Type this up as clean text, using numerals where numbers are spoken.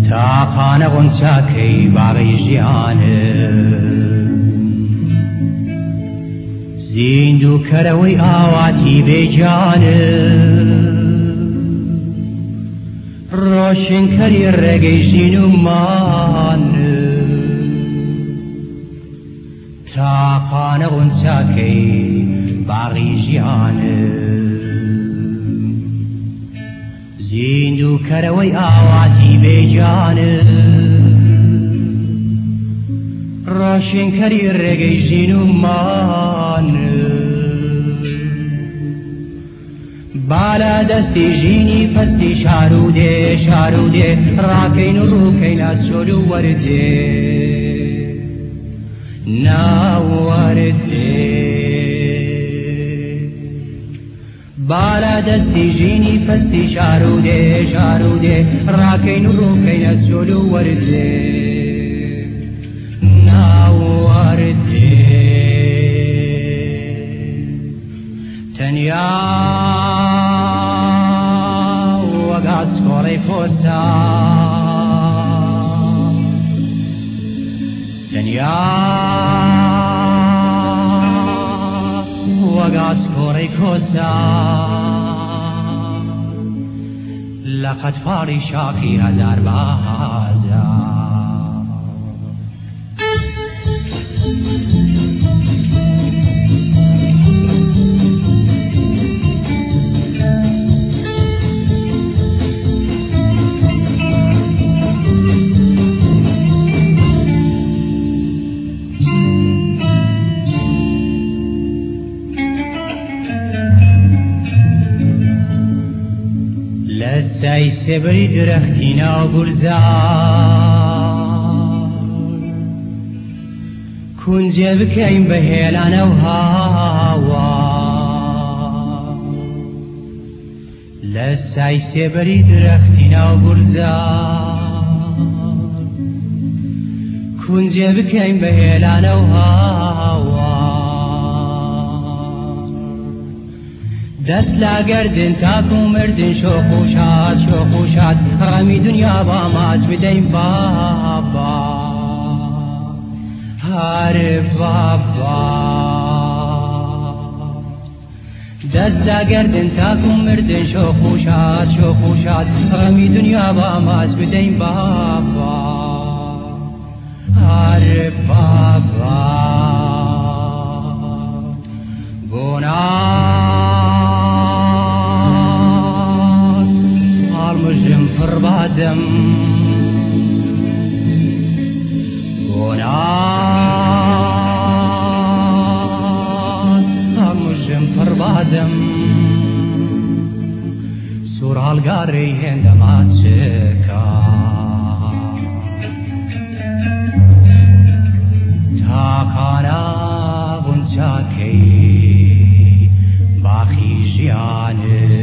تاقانە غونچاکەی باغی ژیانم زیندووکەرەوەی ئاواتی بێجانم ڕۆشنکەری ڕێگەی ژین و مانم تاقانە غونچاکەی باغی ژیانم زیندووکەرەوەی ئاواتی بێجانم ڕۆشنکەری ڕێگەی ژین و مانم بالا دەستی ژینی پەستی شارودێ شارودێ ڕاکەین و ڕووکەینە چۆل و وەردێ ناوەردێ بالا دەستی ژینی پەستی شارودێ شارودێ ڕاکەین و ڕووکەینە چۆل و وەردێ ناوەردێ تەنیا وەگاسکۆڕەی کۆسا تەنیا وەگاسکۆڕەی کۆسا لە قەتپاڵی شاخی هەزار بازار لەسای سێبەری درەختی ناو گورزار کونجێ بکەین بە هێلانە و هاوا لەسای سێبەری درەختی ناو گورزار کونجێ بکەین بە هێلانە و هاوا دەست لاگەردن تاک و مردن شۆخ و شاد شۆخ و شاد ڕەمی دنیا با ماچ بدەین بابا هەر بابا دەست لاگەردن تاک و مردن شۆخ و شاد شۆخ و شاد ڕەمی دنیا با ماچ بدەین بابا هەر بابا مژم پڕبادەم مژم پڕبادەم سوور هەڵگاڕی هێندەما چێکا تاقانە غونچاکەی باخی ژیانم